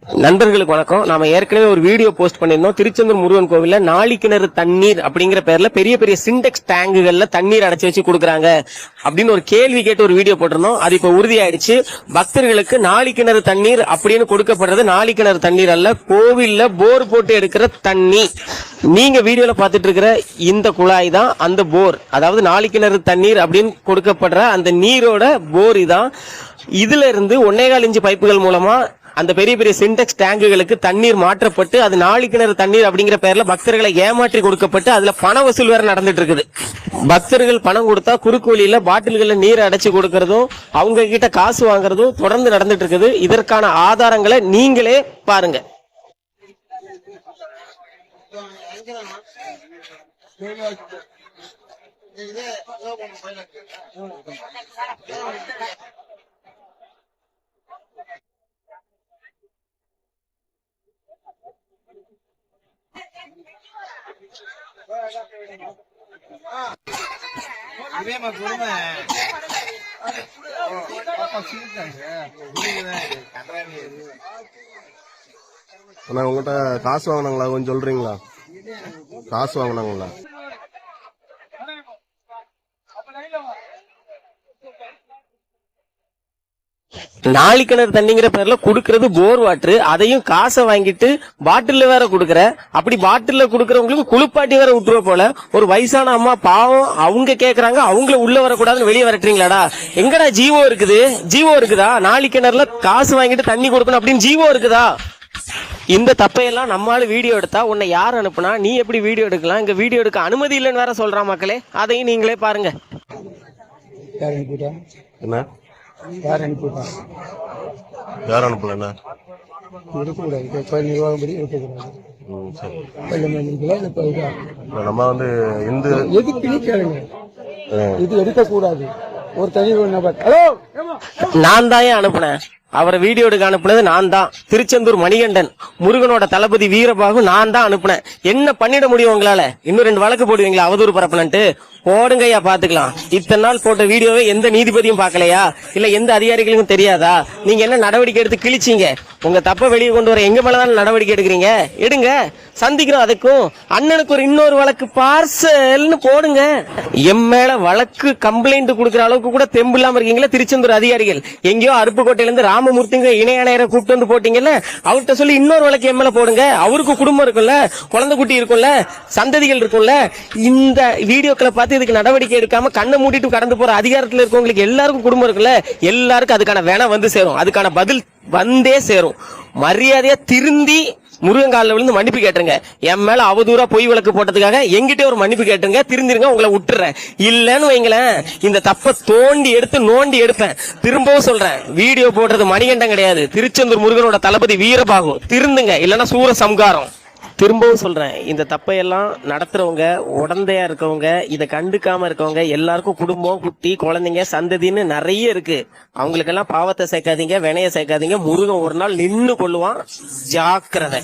நண்பர்களுக்கு வணக்கம். நாம ஏற்கனவே ஒரு வீடியோ போஸ்ட் பண்ணிருந்தோம். திருச்செந்தூர் முருகன் கோவில்ல நாளிக்கிணறு தண்ணீர் அப்படிங்கிற பேர்ல பெரிய பெரிய சிண்டெக்ஸ் டேங்குகள்ல தண்ணீர் அடைச்சு வச்சு கொடுக்குறாங்க அப்படின்னு ஒரு கேள்வி கேட்டு ஒரு வீடியோ போட்டிருந்தோம். அது இப்ப உறுதியாயிடுச்சு. பக்தர்களுக்கு நாளிக்கிணறு தண்ணீர் அப்படின்னு கொடுக்கப்படுறது நாளிக்கிணறு தண்ணீர் அல்ல, கோவில்ல போர் போட்டு எடுக்கிற தண்ணி. நீங்க வீடியோல பாத்துட்டு இருக்கிற இந்த குழாய் தான் அந்த போர், அதாவது நாளிக்கிணறு தண்ணீர் அப்படின்னு கொடுக்கப்படுற அந்த நீரோட போர் தான். இதுல இருந்து 1.25 இன்ச் பைப்புகள் மூலமா அந்த பெரிய பெரிய சிண்டெக்ஸ் டேங்குகளுக்கு தண்ணீர் மாற்றப்பட்டு அது நாளிக்கிணறு தண்ணீர் அப்படிங்கிற பேர்ல பக்தர்களை ஏமாற்றி கொடுக்கப்பட்டு அதுல பண வசூல் வேற நடந்துட்டு இருக்குது. பக்தர்கள் பணம் கொடுத்தா குறுக்கு வழியில பாட்டில்கள்ல நீரை அடைச்சு கொடுக்கறதும் அவங்க கிட்ட காசு வாங்குறதும் தொடர்ந்து நடந்துட்டு இருக்குது. இதற்கான ஆதாரங்களை நீங்களே பாருங்க. உங்கள்கிட்ட காசு வாங்கினாங்களா? கொஞ்சம் சொல்றீங்களா? காசு வாங்கினாங்களா? நாளிக்கிணறு தண்ணிங்கிற பேர்ல குடுக்கறது போர் வாட்டர், அதையும் காசை வாங்கிட்டு பாட்டில் வேற குடுக்கற. அப்படி பாட்டில் குடுக்கறவங்களுக்கு குளிப்பாட்டி வேற விட்டுருவ போல. ஒரு வயசான அம்மா பாவம், அவங்க கேக்குறாங்க, அவங்கள உள்ள வரக்கூடாதுன்னு வெளியே வரட்டுறீங்களாடா? எங்கடா ஜீவோ இருக்குது? ஜீவோ இருக்குதா? நாளிக்கிணறுல காசு வாங்கிட்டு தண்ணி கொடுக்கணும் அப்படின்னு ஜீவோ இருக்குதா? இந்த தப்பையெல்லாம் நம்மளால வீடியோ எடுத்தா உன்னை யார் அனுப்புனா? நீ எப்படி வீடியோ எடுக்கலாம்? இங்க வீடியோ எடுக்க அனுமதி இல்லைன்னு வேற சொல்றான் மக்களே. அதையும் நீங்களே பாருங்க. என்ன யார் அனுப்பிவிட்டா? யார் அனுப்பல? இருக்கக்கூடாது, கோயில் நிர்வாகம் படி இருக்கக்கூடாது. நம்ம வந்து இந்த எதுக்கு நீ கேளுங்க, இது எடுக்கக்கூடாது. ஒரு தனி நபர் ஹலோ நான் தான் அனுப்புனேன், அவரை வீடியோ எடுக்க அனுப்புனது நான் தான். திருச்செந்தூர் மணிகண்டன், முருகனோட தளபதி வீரபாகு நான் தான் அனுப்புனேன். என்ன பண்ணிட முடியும் உங்களால? இன்னும் 2 வழக்கு போடுவீங்களா அவதூறு பரப்பலன்ட்டு? போடுங்கய்யா, பாத்துக்கலாம். இத்தனை நாள் போட்ட வீடியோவை எந்த நீதிபதியும் பாக்கலையா? இல்ல எந்த அதிகாரிகளுக்கும் தெரியாதா? நீங்க என்ன நடவடிக்கை எடுத்து கிழிச்சீங்க? உங்க தப்ப வெளியே கொண்டு வர எங்க மேலதான் நடவடிக்கை எடுக்கிறீங்க? எடுங்க, சந்திக்கிறோம். அதுக்கும் அண்ணனுக்கு ஒரு இன்னொரு வழக்கு பார்சல்னு போடுங்க. எம் மேல வழக்கு கம்ப்ளைண்ட் கொடுக்கற அளவுக்கு கூட தெம்பு இல்லாம இருக்கீங்களா திருச்செந்தூர் அதிகாரிகள்? எங்கேயோ அருப்புக்கோட்டையில இருந்து ராமமூர்த்திங்க இணையாணையரை கூப்பிட்டு வந்து போட்டீங்கல்ல, அவர்கிட்ட சொல்லி இன்னொரு வழக்கு எம் மேல போடுங்க. அவருக்கு குடும்பம் இருக்கும்ல, குழந்தை குட்டி இருக்கும்ல, சந்ததிகள் இருக்கும்ல. இந்த வீடியோக்களை பார்த்து இதுக்கு நடவடிக்கை எடுக்காம கண்ணை மூடிட்டு கடந்து போற அதிகாரத்துல இருக்கவங்களுக்கு எல்லாருக்கும் குடும்பம் இருக்குல்ல, எல்லாருக்கும் அதுக்கான வேணா வந்து சேரும், அதுக்கான பதில் வந்தே சேரும். மரியாதையா திருந்தி முருகங்காலில் விழுந்து மன்னிப்பு கேட்டுருங்க. என் மேல அவதூறா பொய் வழக்கு போட்டதுக்காக எங்கிட்டே ஒரு மன்னிப்பு கேட்டுருங்க. திருந்திருங்க, உங்களை விட்டுறேன். இல்லன்னு வைங்களேன், இந்த தப்ப தோண்டி எடுத்து நோண்டி எடுப்பேன். திரும்பவும் சொல்றேன், வீடியோ போடுறது மணிகண்டன் கிடையாது, திருச்செந்தூர் முருகனோட தளபதி வீரபாகும். திருந்துங்க, இல்லன்னா சூர சம்காரம். திரும்பவும் சொல்றேன், இந்த தப்பையெல்லாம் நடத்துறவங்க, உடந்தையா இருக்கவங்க, இதை கண்டுக்காம இருக்கவங்க எல்லாருக்கும் குடும்பம், குட்டி, குழந்தைங்க, சந்ததின்னு நிறைய இருக்கு. அவங்களுக்கெல்லாம் பாவத்தை சேர்க்காதீங்க, வினைய சேர்க்காதீங்க. முருகன் ஒரு நாள் நின்னு கொள்ளுவான். ஜாக்கிரதை.